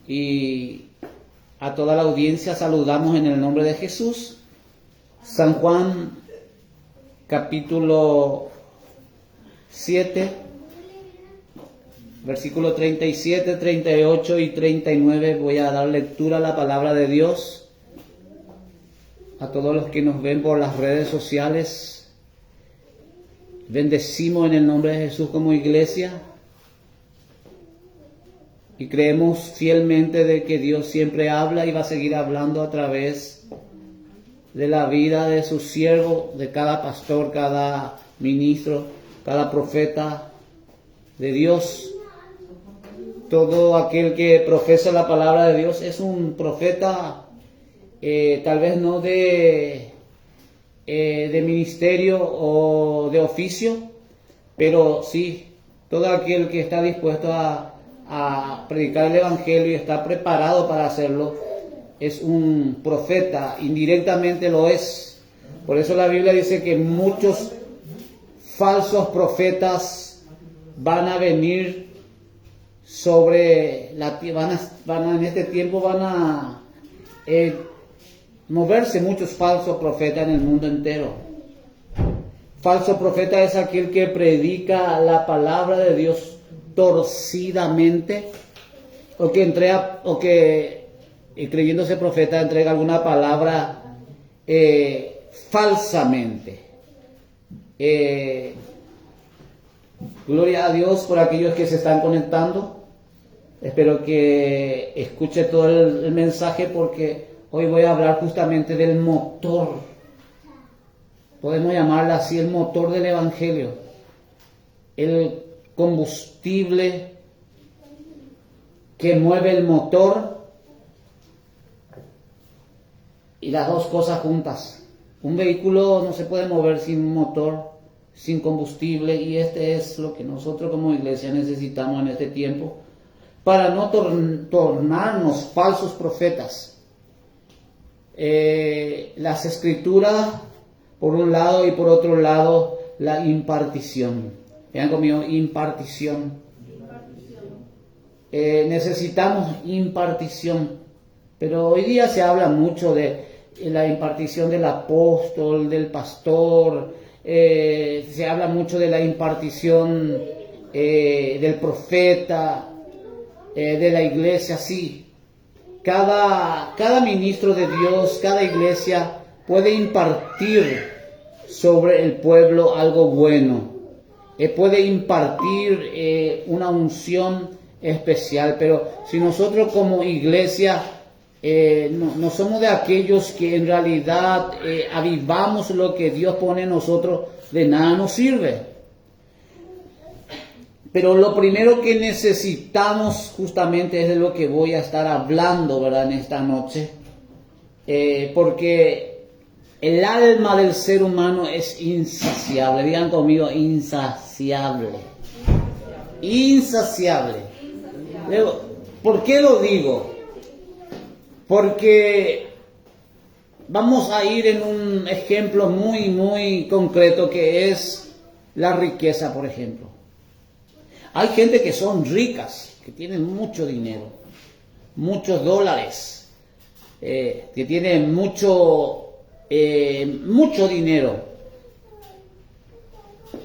y a toda la audiencia saludamos en el nombre de Jesús. San Juan capítulo 7, versículo 37, 38 y 39. Voy a dar lectura a la palabra de Dios. A todos los que nos ven por las redes sociales, bendecimos en el nombre de Jesús como iglesia. Y creemos fielmente de que Dios siempre habla y va a seguir hablando a través de la vida de sus siervos, de cada pastor, cada ministro, cada profeta de Dios. Todo aquel que profesa la palabra de Dios es un profeta, tal vez no de ministerio o de oficio, pero sí, todo aquel que está dispuesto a predicar el evangelio y está preparado para hacerlo, es un profeta, indirectamente lo es. Por eso la Biblia dice que muchos falsos profetas van a venir sobre la tierra, en este tiempo van a moverse muchos falsos profetas en el mundo entero. Falso profeta es aquel que predica la palabra de Dios torcidamente, o que creyéndose profeta entrega alguna palabra falsamente. Gloria a Dios por aquellos que se están conectando. Espero que escuche todo el mensaje, porque hoy voy a hablar justamente del motor. Podemos llamarla así, el motor del evangelio. El combustible que mueve el motor, y las dos cosas juntas. Un vehículo no se puede mover sin motor, sin combustible, y este es lo que nosotros como iglesia necesitamos en este tiempo para no tornarnos falsos profetas. Las escrituras por un lado, y por otro lado la impartición. Vean conmigo, impartición. Necesitamos impartición, pero hoy día se habla mucho de la impartición del apóstol, del pastor, se habla mucho de la impartición del profeta, de la iglesia. Sí, cada ministro de Dios, cada iglesia puede impartir sobre el pueblo algo bueno. Puede impartir una unción especial, pero si nosotros como iglesia no somos de aquellos que en realidad avivamos lo que Dios pone en nosotros, de nada nos sirve. Pero lo primero que necesitamos justamente es de lo que voy a estar hablando, ¿verdad?, en esta noche, porque el alma del ser humano es insaciable. Digan conmigo, insaciable. Insaciable. Luego, ¿por qué lo digo? Porque vamos a ir en un ejemplo muy, muy concreto, que es la riqueza, por ejemplo. Hay gente que son ricas, que tienen mucho dinero, muchos dólares, que tienen mucho dinero,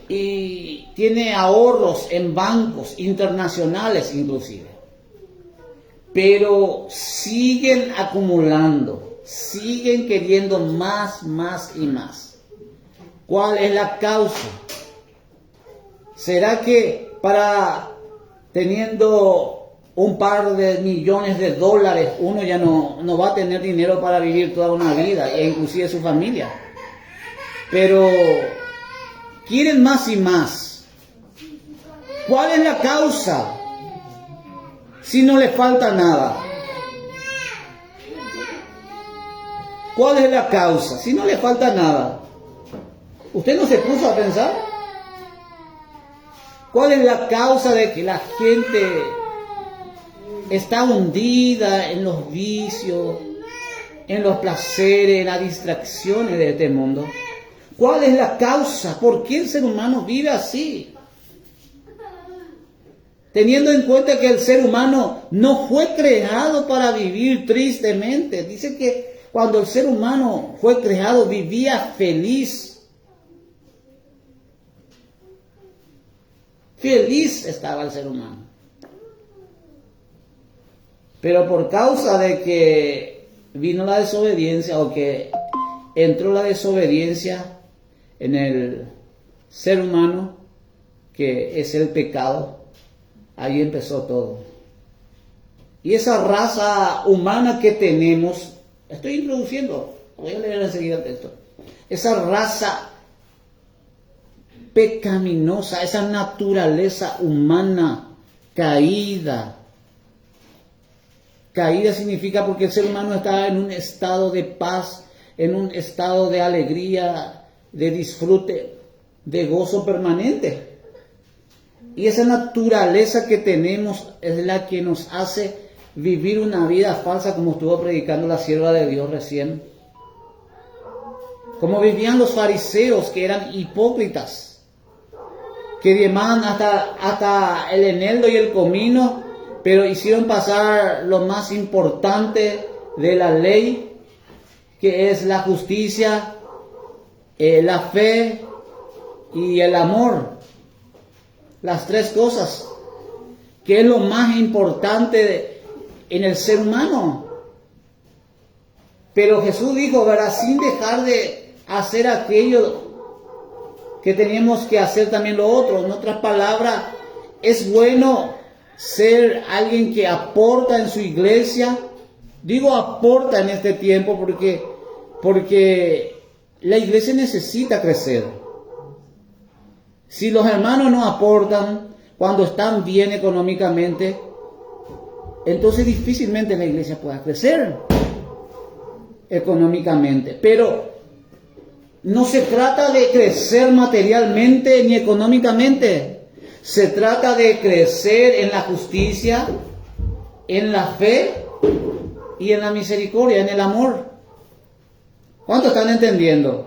y tiene ahorros en bancos internacionales inclusive, pero siguen acumulando, siguen queriendo más y más. ¿Cuál es la causa? ¿Será que teniendo un par de millones de dólares, uno ya no va a tener dinero para vivir toda una vida, e inclusive su familia? Pero quieren más y más. ¿Cuál es la causa? Si no le falta nada. ¿Cuál es la causa? Si no le falta nada. ¿Usted no se puso a pensar? ¿Cuál es la causa de que la gente está hundida en los vicios, en los placeres, en las distracciones de este mundo? ¿Cuál es la causa? ¿Por qué el ser humano vive así? teniendo en cuenta que el ser humano no fue creado para vivir tristemente. Dice que cuando el ser humano fue creado vivía feliz. Feliz estaba el ser humano. Pero por causa de que vino la desobediencia, o que entró la desobediencia en el ser humano, que es el pecado, ahí empezó todo. Y esa raza humana que tenemos, estoy introduciendo, voy a leer enseguida el texto, esa raza pecaminosa, esa naturaleza humana caída. Caída significa porque el ser humano está en un estado de paz, en un estado de alegría, de disfrute, de gozo permanente. Y esa naturaleza que tenemos es la que nos hace vivir una vida falsa, como estuvo predicando la sierva de Dios recién. Como vivían los fariseos, que eran hipócritas, que diezmaban hasta el eneldo y el comino, pero hicieron pasar lo más importante de la ley, que es la justicia, la fe y el amor. Las tres cosas, que es lo más importante en el ser humano. Pero Jesús dijo, ¿verdad?, sin dejar de hacer aquello, que teníamos que hacer también lo otro. En otras palabras, es bueno ser alguien que aporta en su iglesia. Digo aporta en este tiempo porque la iglesia necesita crecer. Si los hermanos no aportan cuando están bien económicamente, entonces difícilmente la iglesia pueda crecer económicamente. Pero no se trata de crecer materialmente ni económicamente. Se trata de crecer en la justicia, en la fe y en la misericordia, en el amor. ¿Cuántos están entendiendo?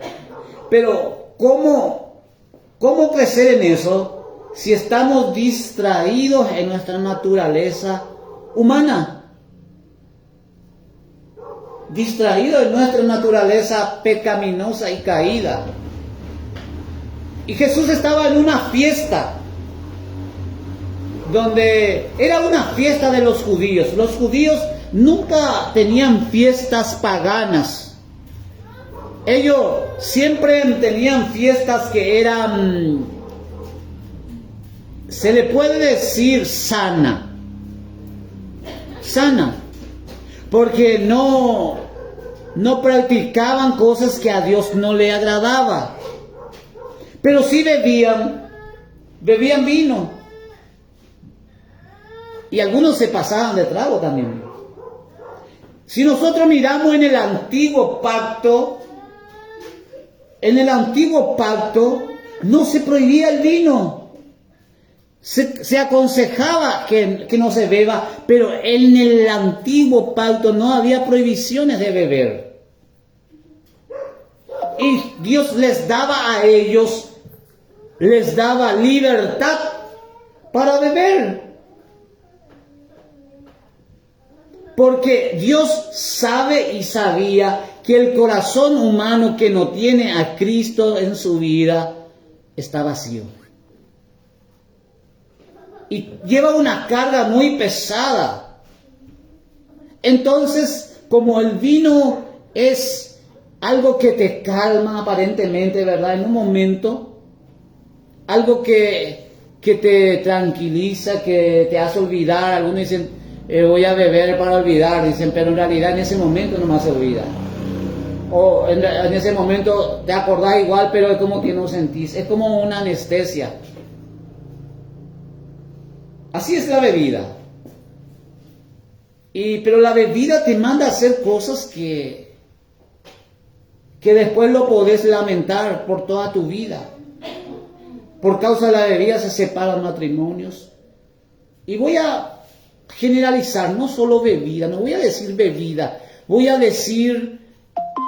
Pero ¿cómo crecer en eso si estamos distraídos en nuestra naturaleza humana? Distraídos en nuestra naturaleza pecaminosa y caída. Y Jesús estaba en una fiesta, donde era una fiesta de los judíos. Los judíos nunca tenían fiestas paganas. Ellos siempre tenían fiestas que eran, se le puede decir, sana, porque no practicaban cosas que a Dios no le agradaba. Pero sí bebían vino. Y algunos se pasaban de trago también. Si nosotros miramos en el antiguo pacto, no se prohibía el vino. Se aconsejaba que no se beba, pero en el antiguo pacto no había prohibiciones de beber. Y Dios les daba a ellos, les daba libertad para beber. Porque Dios sabe y sabía que el corazón humano que no tiene a Cristo en su vida está vacío. Y lleva una carga muy pesada. Entonces, como el vino es algo que te calma aparentemente, ¿verdad?, en un momento, algo que te tranquiliza, que te hace olvidar. Algunos dicen, voy a beber para olvidar, dicen, pero en realidad en ese momento no más se olvida. O en ese momento te acordás igual, pero es como que no sentís. Es como una anestesia. Así es la bebida. Pero la bebida te manda a hacer cosas que después lo podés lamentar por toda tu vida. Por causa de la bebida se separan matrimonios. Y voy a generalizar, no solo bebida, no voy a decir bebida, voy a decir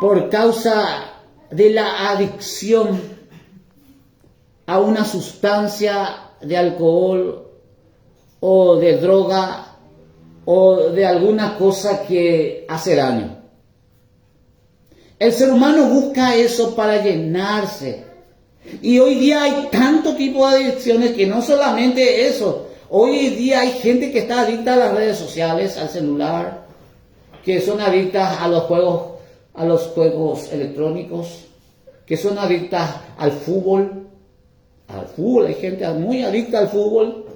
por causa de la adicción a una sustancia de alcohol o de droga o de alguna cosa que hace daño. El ser humano busca eso para llenarse. Y hoy día hay tanto tipo de adicciones que no solamente eso. Hoy día hay gente que está adicta a las redes sociales, al celular, que son adictas a los juegos electrónicos, que son adictas al fútbol. Al fútbol, hay gente muy adicta al fútbol,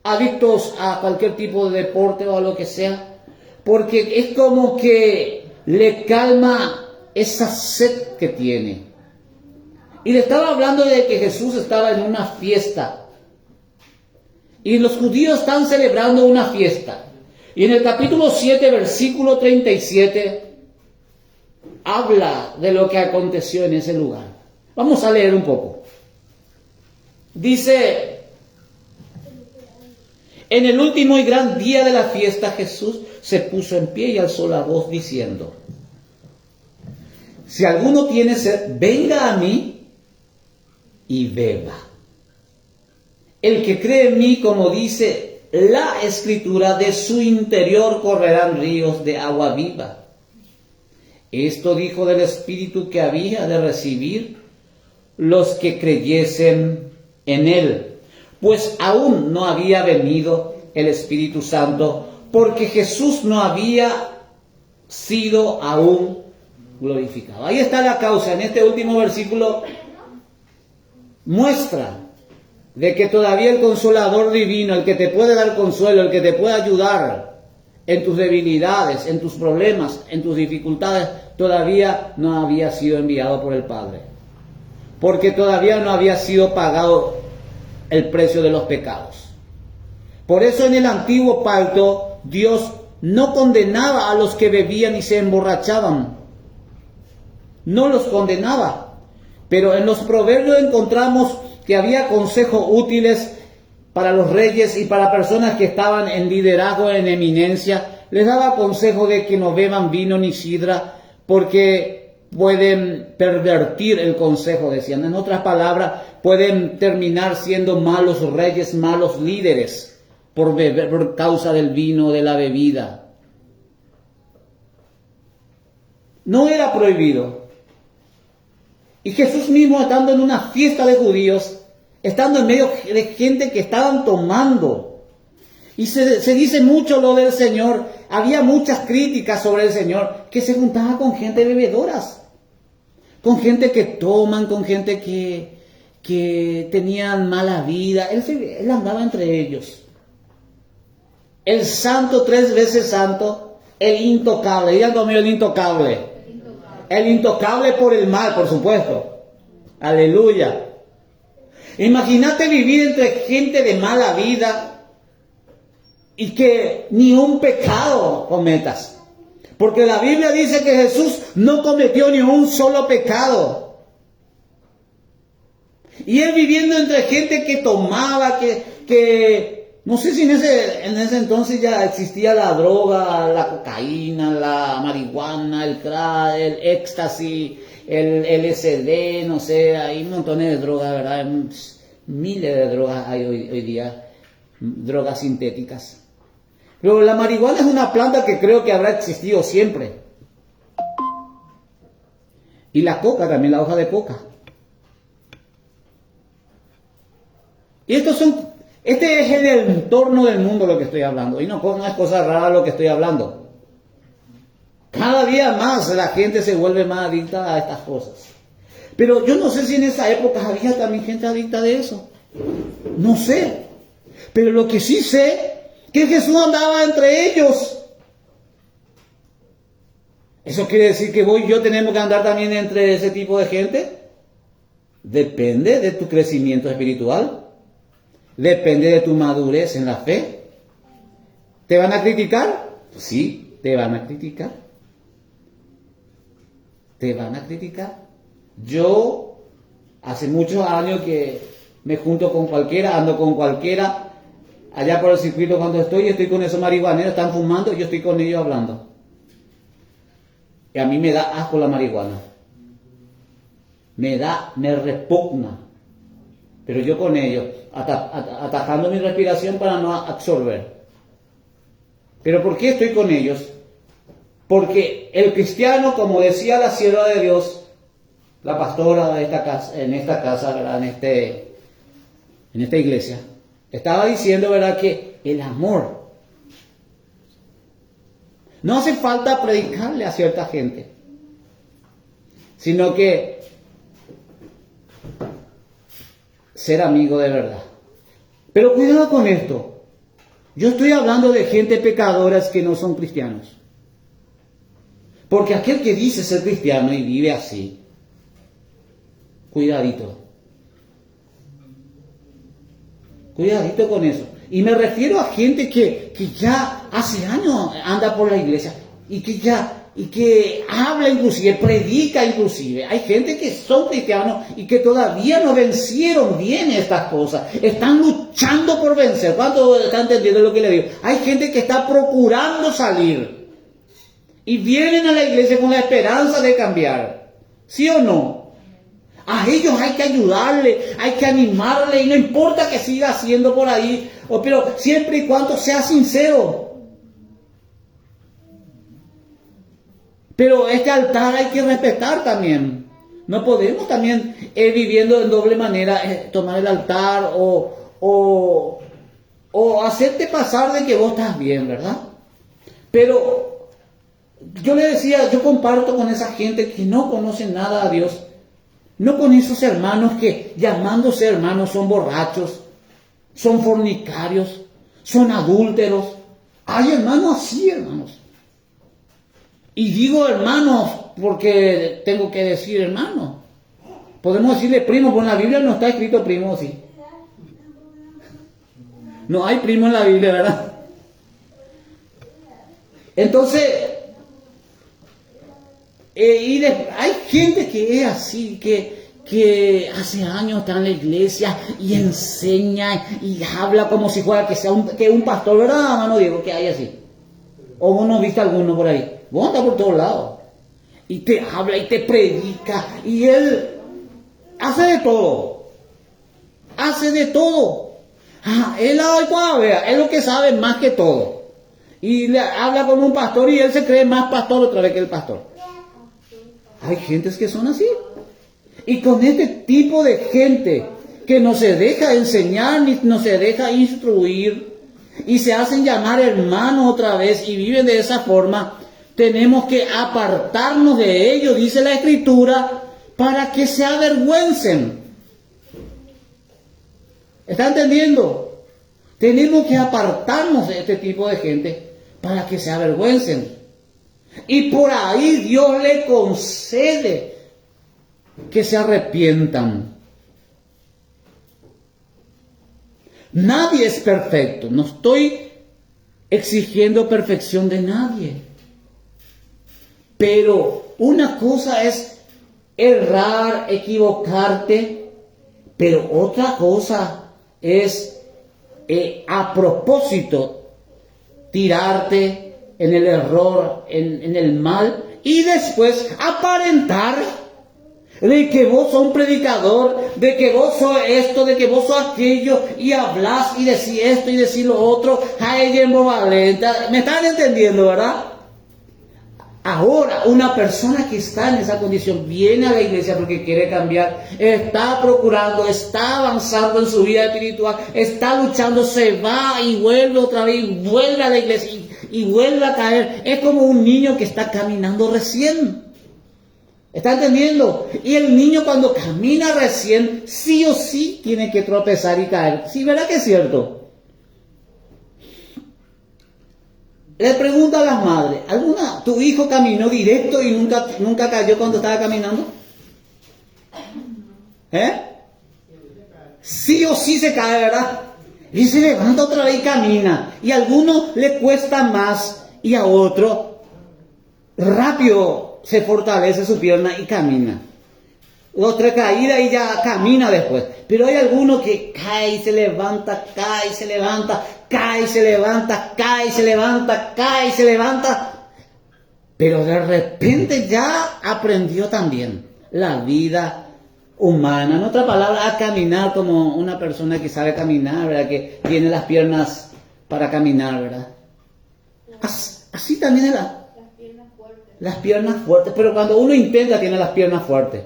adictos a cualquier tipo de deporte o a lo que sea, porque es como que le calma esa sed que tiene. Y le estaba hablando de que Jesús estaba en una fiesta. Y los judíos están celebrando una fiesta. Y en el capítulo 7, versículo 37, habla de lo que aconteció en ese lugar. Vamos a leer un poco. Dice: en el último y gran día de la fiesta, Jesús se puso en pie y alzó la voz diciendo: si alguno tiene sed, venga a mí y beba. El que cree en mí, como dice la Escritura, de su interior correrán ríos de agua viva. Esto dijo del Espíritu que había de recibir los que creyesen en él, pues aún no había venido el Espíritu Santo, porque Jesús no había sido aún glorificado. Ahí está la causa. En este último versículo muestra de que todavía el Consolador Divino, el que te puede dar consuelo, el que te puede ayudar en tus debilidades, en tus problemas, en tus dificultades, todavía no había sido enviado por el Padre, porque todavía no había sido pagado el precio de los pecados. Por eso en el antiguo pacto Dios no condenaba a los que bebían y se emborrachaban, no los condenaba. Pero en los proverbios encontramos que había consejos útiles para los reyes y para personas que estaban en liderazgo, en eminencia. Les daba consejo de que no beban vino ni sidra, porque pueden pervertir el consejo, decían. En otras palabras, pueden terminar siendo malos reyes, malos líderes, por causa del vino, de la bebida. No era prohibido. Y Jesús mismo, estando en una fiesta de judíos, estando en medio de gente que estaban tomando, y se dice mucho lo del Señor, había muchas críticas sobre el Señor, que se juntaba con gente bebedoras, con gente que toman, con gente que tenían mala vida. Él andaba entre ellos. El santo, 3 veces santo, el intocable. Digan conmigo: el intocable. El intocable por el mal, por supuesto. Aleluya. Imagínate vivir entre gente de mala vida y que ni un pecado cometas. Porque la Biblia dice que Jesús no cometió ni un solo pecado. Y él viviendo entre gente que tomaba, que no sé si en ese entonces ya existía la droga, la cocaína, la marihuana, el crack, el éxtasis, el LSD, no sé, hay montones de drogas, ¿verdad? Miles de drogas hay hoy día, drogas sintéticas. Pero la marihuana es una planta que creo que habrá existido siempre. Y la coca también, la hoja de coca. Y este es el entorno del mundo lo que estoy hablando. Y no es cosa rara lo que estoy hablando. Cada día más la gente se vuelve más adicta a estas cosas. Pero yo no sé si en esa época había también gente adicta de eso. No sé. Pero lo que sí sé, que Jesús andaba entre ellos. ¿Eso quiere decir que vos y yo tenemos que andar también entre ese tipo de gente? Depende de tu crecimiento espiritual. Depende de tu madurez en la fe. ¿Te van a criticar? Sí, te van a criticar. Te van a criticar. Yo, hace muchos años que me junto con cualquiera, ando con cualquiera. Allá por el circuito cuando estoy con esos marihuaneros, están fumando, yo estoy con ellos hablando. Y a mí me da asco la marihuana. Me repugna. pero yo con ellos, atajando mi respiración para no absorber. ¿Pero por qué estoy con ellos? Porque el cristiano, como decía la sierva de Dios, la pastora de esta casa, en esta casa, ¿verdad? En esta iglesia, estaba diciendo, ¿verdad?, que el amor, no hace falta predicarle a cierta gente, sino que ser amigo de verdad. Pero cuidado con esto. Yo estoy hablando de gente pecadora que no son cristianos. Porque aquel que dice ser cristiano y vive así, cuidadito. Cuidadito con eso. Y me refiero a gente que ya hace años anda por la iglesia y que habla inclusive, predica inclusive. Hay gente que son cristianos y que todavía no vencieron bien estas cosas. Están luchando por vencer. ¿Cuántos están entendiendo lo que le digo? Hay gente que está procurando salir y vienen a la iglesia con la esperanza de cambiar. ¿Sí o no? A ellos hay que ayudarle, hay que animarle, y no importa que siga haciendo por ahí, pero siempre y cuando sea sincero. Pero este altar hay que respetar también. No podemos también viviendo en doble manera, tomar el altar o hacerte pasar de que vos estás bien, ¿verdad? Pero yo le decía, yo comparto con esa gente que no conoce nada a Dios. No con esos hermanos que, llamándose hermanos, son borrachos, son fornicarios, son adúlteros. Hay hermanos así, hermanos. Y digo hermanos porque tengo que decir hermanos. Podemos decirle primo, pero en la Biblia no está escrito primo, sí. No hay primo en la Biblia, ¿verdad? Entonces, hay gente que es así, que hace años está en la iglesia y enseña y habla como si fuera que un pastor, ¿verdad, hermano Diego? Que hay así. O vos no viste alguno por ahí. Vos andas por todos lados. Y te habla y te predica. Y él hace de todo. Hace de todo. Él es lo que sabe más que todo. Y le habla con un pastor y él se cree más pastor otra vez que el pastor. Hay gentes que son así. Y con este tipo de gente que no se deja enseñar ni no se deja instruir y se hacen llamar hermanos otra vez y viven de esa forma, tenemos que apartarnos de ellos, dice la Escritura, para que se avergüencen. ¿Está entendiendo? Tenemos que apartarnos de este tipo de gente para que se avergüencen. Y por ahí Dios le concede que se arrepientan. Nadie es perfecto. No estoy exigiendo perfección de nadie. Pero una cosa es errar, equivocarte, pero otra cosa es a propósito tirarte en el error, en el mal, y después aparentar de que vos sos un predicador, de que vos sos esto, de que vos sos aquello, y hablas y decís esto y decís lo otro. Ay, en voz valenta. ¿Me están entendiendo, verdad? Ahora, una persona que está en esa condición viene a la iglesia porque quiere cambiar, está procurando, está avanzando en su vida espiritual, está luchando, se va y vuelve otra vez, y vuelve a la iglesia y vuelve a caer. Es como un niño que está caminando recién. ¿Está entendiendo? Y el niño cuando camina recién, sí o sí tiene que tropezar y caer. ¿Sí, verdad que es cierto? Le pregunto a las madres, ¿tu hijo caminó directo y nunca cayó cuando estaba caminando? Sí o sí se cae, ¿verdad? Y se levanta otra vez y camina. Y a alguno le cuesta más y a otro rápido se fortalece su pierna y camina. Otra caída y ya camina después. Pero hay alguno que cae y se levanta, cae y se levanta, cae y se levanta, cae y se levanta, cae y se levanta. Pero de repente ya aprendió también la vida humana. En otra palabra, a caminar como una persona que sabe caminar, ¿verdad? Que tiene las piernas para caminar, ¿verdad? Así también las piernas fuertes. Pero cuando uno intenta, tiene las piernas fuertes.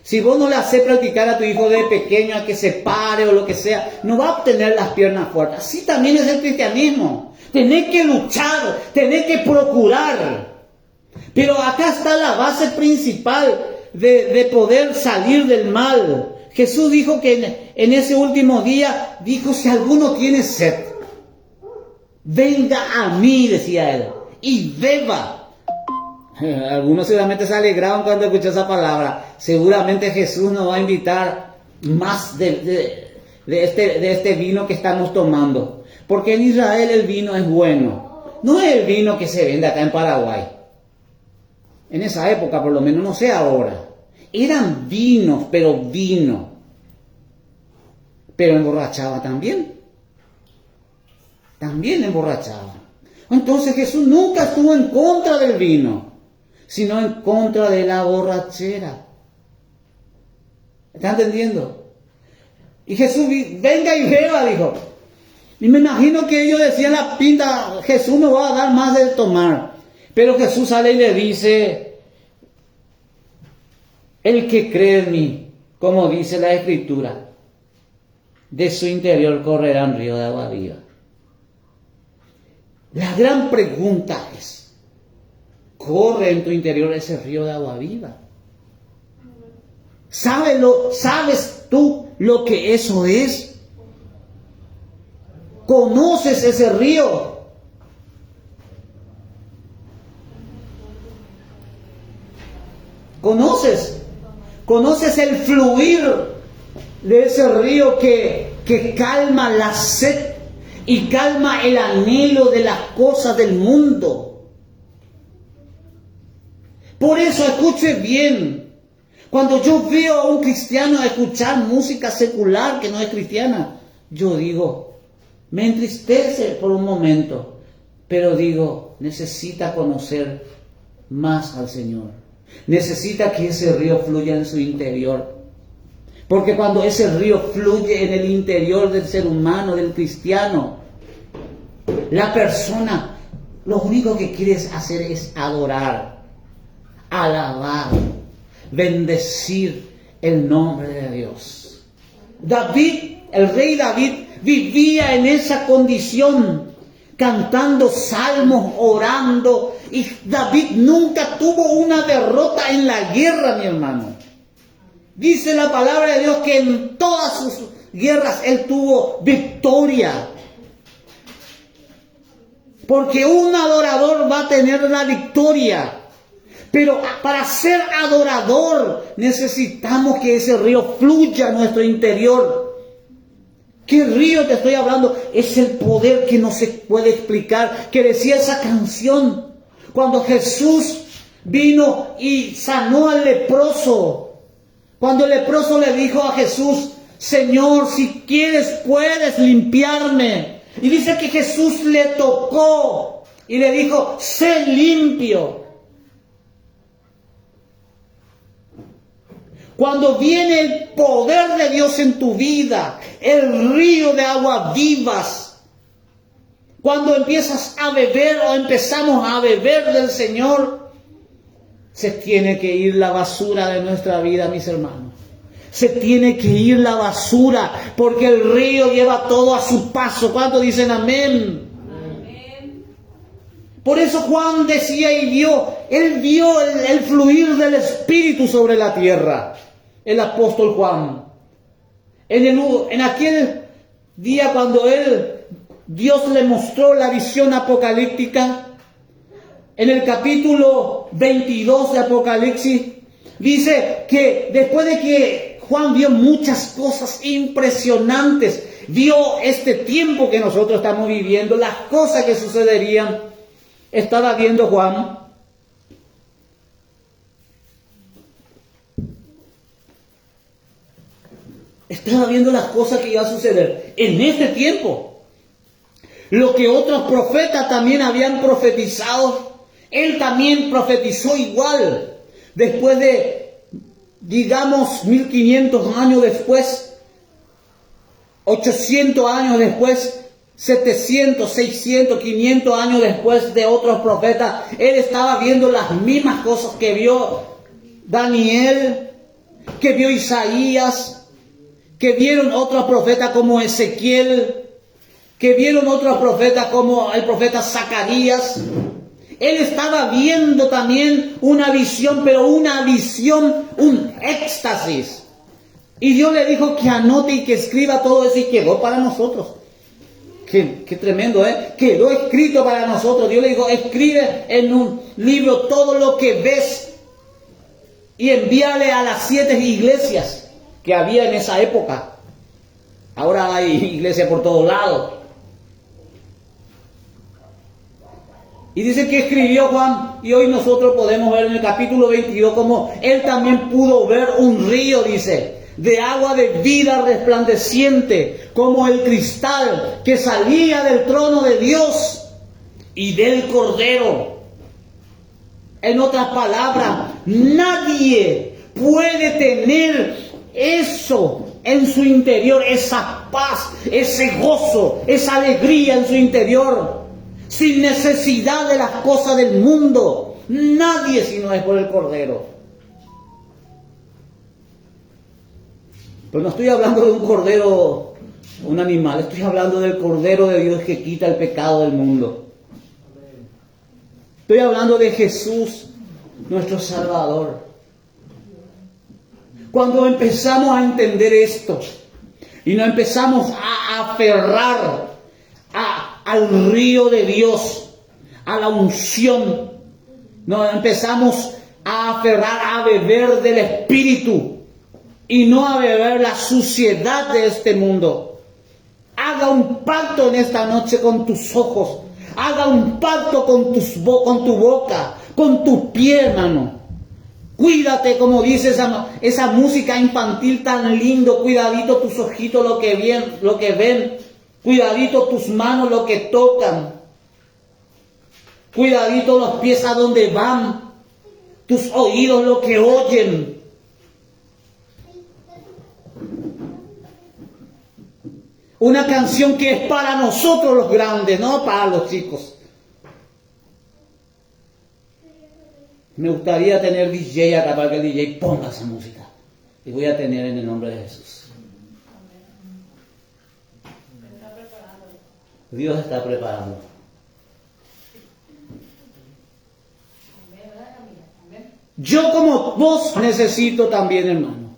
Si vos no le haces practicar a tu hijo de pequeño a que se pare o lo que sea, no va a obtener las piernas fuertes. Así también es el cristianismo. Tenés que luchar, tenés que procurar. Pero acá está la base principal de poder salir del mal. Jesús dijo que en ese último día, dijo, si alguno tiene sed, venga a mí, decía él, y beba. Algunos seguramente se alegraron cuando escuchó esa palabra. Seguramente Jesús nos va a invitar más de este vino que estamos tomando. Porque en Israel el vino es bueno. No es el vino que se vende acá en Paraguay. En esa época, por lo menos, no sé ahora. Eran vinos, pero vino. Pero emborrachaba también. También emborrachaba. Entonces Jesús nunca estuvo en contra del vino, sino en contra de la borrachera. ¿Está entendiendo? Y Jesús, venga y beba, dijo. Y me imagino que ellos decían la pinta, Jesús me va a dar más de tomar. Pero Jesús sale y le dice, el que cree en mí, como dice la Escritura, de su interior correrán ríos de agua viva. La gran pregunta es, ¿corre en tu interior ese río de agua viva? ¿Sabes tú lo que eso es? ¿Conoces ese río? ¿Conoces el fluir de ese río que calma la sed y calma el anhelo de las cosas del mundo? Por eso escuche bien. Cuando yo veo a un cristiano escuchar música secular que no es cristiana, yo digo, me entristece por un momento, pero digo, necesita conocer más al Señor. Necesita que ese río fluya en su interior. Porque cuando ese río fluye en el interior del ser humano, del cristiano, la persona lo único que quiere hacer es adorar, alabar, bendecir el nombre de Dios. David, el rey David, vivía en esa condición, cantando salmos, orando, y David nunca tuvo una derrota en la guerra, mi hermano. Dice la palabra de Dios que en todas sus guerras él tuvo victoria. Porque un adorador va a tener la victoria. Pero para ser adorador necesitamos que ese río fluya a nuestro interior. ¿Qué río te estoy hablando? Es el poder que no se puede explicar, que decía esa canción. Cuando Jesús vino y sanó al leproso. Cuando el leproso le dijo a Jesús, Señor, si quieres puedes limpiarme. Y dice que Jesús le tocó y le dijo, sé limpio. Cuando viene el poder de Dios en tu vida, el río de agua vivas, cuando empiezas a beber o empezamos a beber del Señor, se tiene que ir la basura de nuestra vida, mis hermanos. Se tiene que ir la basura, porque el río lleva todo a su paso. ¿Cuántos dicen amén? Amén. Por eso Juan decía él vio el fluir del Espíritu sobre la tierra. El apóstol Juan. En aquel día cuando Dios le mostró la visión apocalíptica, en el capítulo 22 de Apocalipsis, dice que después de que Juan vio muchas cosas impresionantes, vio este tiempo que nosotros estamos viviendo, las cosas que sucederían, estaba viendo Juan. Estaba viendo las cosas que iban a suceder en este tiempo. Lo que otros profetas también habían profetizado, él también profetizó igual. Después de digamos 1500 años después, 800 años después, 700, 600, 500 años después de otros profetas, él estaba viendo las mismas cosas que vio Daniel, que vio Isaías, que vieron otros profetas como Ezequiel, que vieron otros profetas como el profeta Zacarías. Él estaba viendo también una visión, pero una visión, un éxtasis. Y Dios le dijo que anote y que escriba todo eso, y quedó para nosotros. Qué tremendo, ¿eh? Quedó escrito para nosotros. Dios le dijo, escribe en un libro todo lo que ves y envíale a las 7 iglesias que había en esa época. Ahora hay iglesias por todos lados. Y dice que escribió Juan, y hoy nosotros podemos ver en el capítulo 22 como él también pudo ver un río, dice, de agua de vida resplandeciente, como el cristal que salía del trono de Dios y del Cordero. En otras palabras, nadie puede tener eso en su interior, esa paz, ese gozo, esa alegría en su interior, sin necesidad de las cosas del mundo. Nadie, si no es por el Cordero. Pero no estoy hablando de un cordero, un animal, estoy hablando del Cordero de Dios que quita el pecado del mundo. Estoy hablando de Jesús, nuestro Salvador. Cuando empezamos a entender esto y nos empezamos a aferrar al río de Dios, a la unción, nos empezamos a aferrar a beber del Espíritu y no a beber la suciedad de este mundo. Haga un pacto en esta noche con tus ojos. Haga un pacto con tu boca, con tu pie, hermano. Cuídate, como dice esa música infantil tan lindo. Cuidadito tus ojitos lo que ven. Cuidadito tus manos lo que tocan. Cuidadito los pies a donde van. Tus oídos lo que oyen. Una canción que es para nosotros los grandes, no para los chicos. Me gustaría tener DJ acá para que el DJ ponga esa música. Y voy a tener en el nombre de Jesús. Dios está preparando. Yo como vos necesito también, hermano.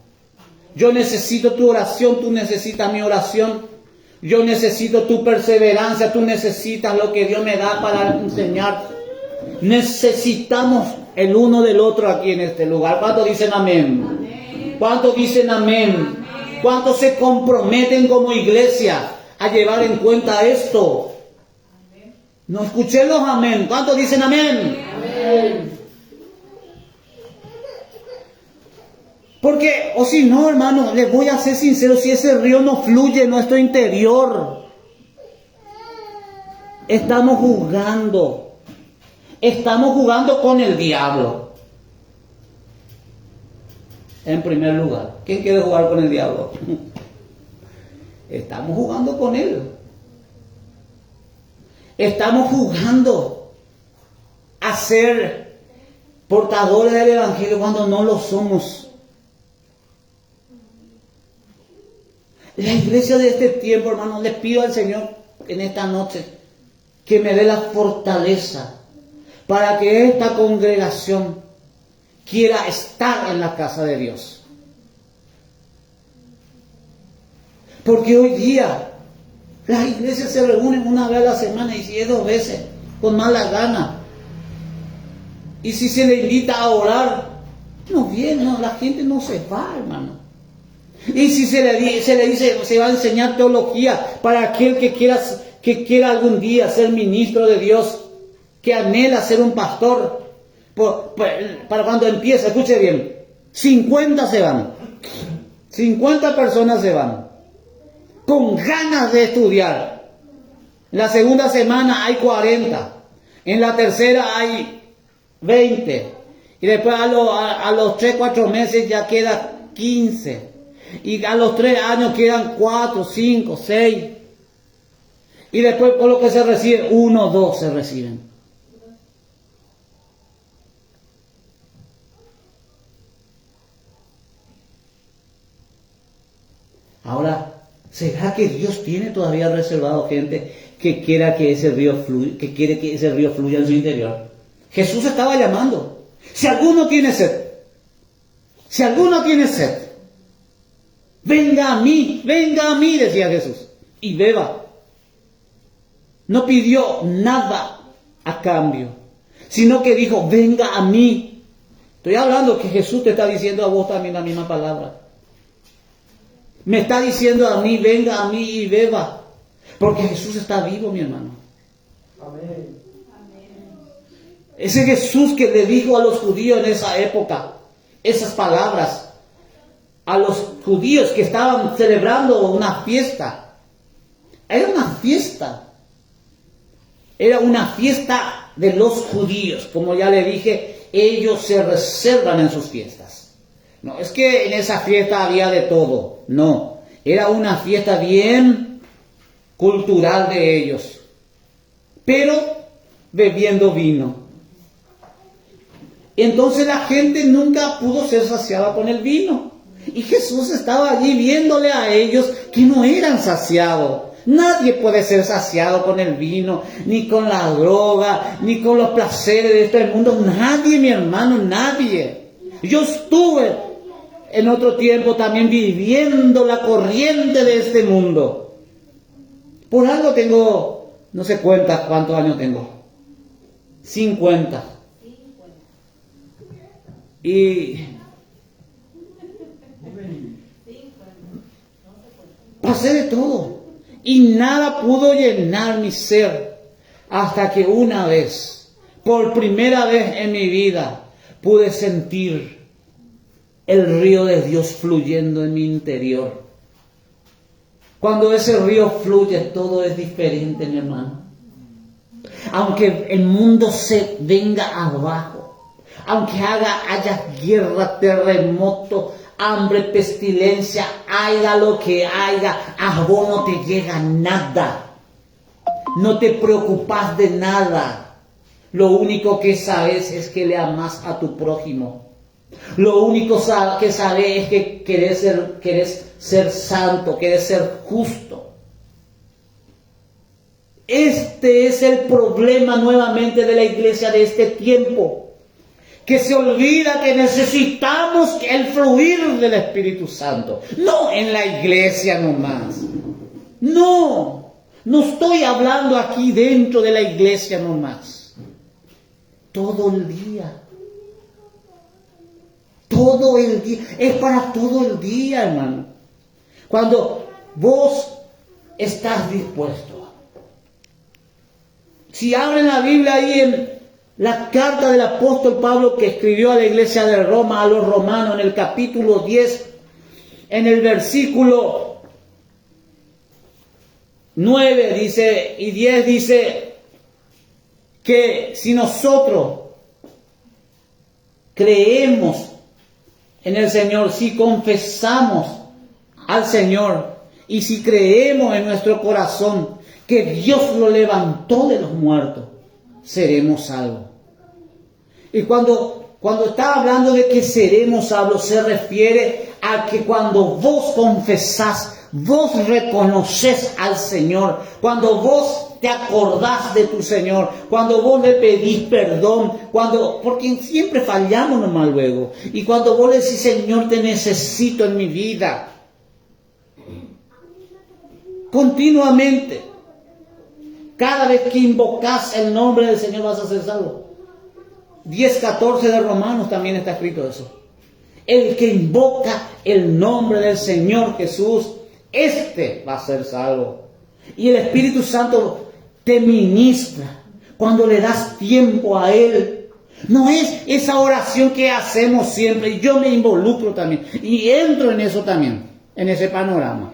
Yo necesito tu oración, tú necesitas mi oración. Yo necesito tu perseverancia, tú necesitas lo que Dios me da para enseñar. Necesitamos el uno del otro aquí en este lugar. ¿Cuántos dicen amén? ¿Cuántos dicen amén? ¿Cuántos se comprometen como iglesia a llevar en cuenta esto? No escuché los amén. ¿Cuántos dicen amén? Amén. Porque, o si no, hermano, les voy a ser sincero, si ese río no fluye en nuestro interior, estamos jugando con el diablo. En primer lugar, ¿quién quiere jugar con el diablo? Estamos jugando con él. Estamos jugando a ser portadores del Evangelio cuando no lo somos. La iglesia de este tiempo, hermano, les pido al Señor en esta noche que me dé la fortaleza para que esta congregación quiera estar en la casa de Dios. Porque hoy día las iglesias se reúnen una vez a la semana y si es 2 veces, con mala gana. Y si se le invita a orar, no viene, no, la gente no se va, hermano. Y si se le dice, se va a enseñar teología para aquel que quiera algún día ser ministro de Dios, que anhela ser un pastor, para cuando empieza, escuche bien, 50 se van, 50 personas se van, con ganas de estudiar. En la segunda semana hay 40, en la tercera hay 20, Y después a los 3, 4 meses ya queda 15. Y a los 3 años quedan 4, 5, 6. Y después por lo que se reciben, 1, 2 se reciben. Ahora, ¿será que Dios tiene todavía reservado gente que quiera que ese río fluya, que quiere que ese río fluya en su interior? Jesús estaba llamando. Si alguno tiene sed, si alguno tiene sed, venga a mí, decía Jesús, y beba. No pidió nada a cambio, sino que dijo, venga a mí. Estoy hablando que Jesús te está diciendo a vos también la misma palabra. Me está diciendo a mí, venga a mí y beba. Porque Jesús está vivo, mi hermano. Amén. Ese Jesús que le dijo a los judíos en esa época, esas palabras, a los judíos que estaban celebrando una fiesta. Era una fiesta. Era una fiesta de los judíos. Como ya le dije, ellos se reservan en sus fiestas. No, es que en esa fiesta había de todo. No, era una fiesta bien cultural de ellos. Pero bebiendo vino. Entonces la gente nunca pudo ser saciada con el vino. Y Jesús estaba allí viéndole a ellos que no eran saciados. Nadie puede ser saciado con el vino, ni con la droga, ni con los placeres de este mundo. Nadie, mi hermano, nadie. Yo estuve en otro tiempo también viviendo la corriente de este mundo. Por algo tengo, no sé cuántos años tengo. 50. Y pasé de todo. Y nada pudo llenar mi ser. Hasta que una vez, por primera vez en mi vida, pude sentir el río de Dios fluyendo en mi interior. Cuando ese río fluye, todo es diferente, mi hermano. Aunque el mundo se venga abajo, aunque haya guerra, terremoto, hambre, pestilencia, haya lo que haya, a vos no te llega nada. No te preocupas de nada. Lo único que sabes es que le amas a tu prójimo. Lo único que sabes es que querés ser santo, querés ser justo. Este es el problema nuevamente de la iglesia de este tiempo, que se olvida que necesitamos el fluir del Espíritu Santo, no en la iglesia nomás. No estoy hablando aquí dentro de la iglesia nomás. Todo el día. Todo el día. Es para todo el día, hermano. Cuando vos estás dispuesto. Si abren la Biblia ahí en la carta del apóstol Pablo que escribió a la iglesia de Roma, a los romanos, en el capítulo 10, en el versículo 9 dice, y 10 dice, que si nosotros creemos en el Señor, si confesamos al Señor y si creemos en nuestro corazón que Dios lo levantó de los muertos, seremos salvos. Y cuando está hablando de que seremos salvos, se refiere a que cuando vos confesás, vos reconoces al Señor, cuando vos te acordás de tu Señor, cuando vos le pedís perdón, porque siempre fallamos nomás luego, y cuando vos le decís, Señor, te necesito en mi vida, continuamente, cada vez que invocas el nombre del Señor vas a ser salvo. 10:14 de Romanos también está escrito eso. El que invoca el nombre del Señor Jesús, este va a ser salvo. Y el Espíritu Santo te ministra cuando le das tiempo a Él. No es esa oración que hacemos siempre. Yo me involucro también y entro en eso también, en ese panorama.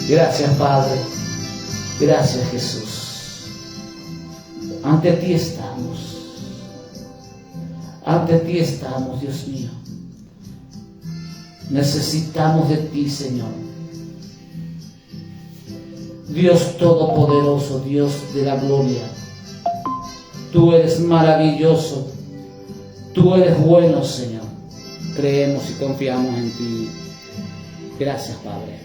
Gracias, Padre. Gracias, Jesús. Ante ti estamos. Ante ti estamos, Dios mío. Necesitamos de ti, Señor. Dios Todopoderoso, Dios de la gloria. Tú eres maravilloso. Tú eres bueno, Señor. Creemos y confiamos en ti. Gracias, Padre.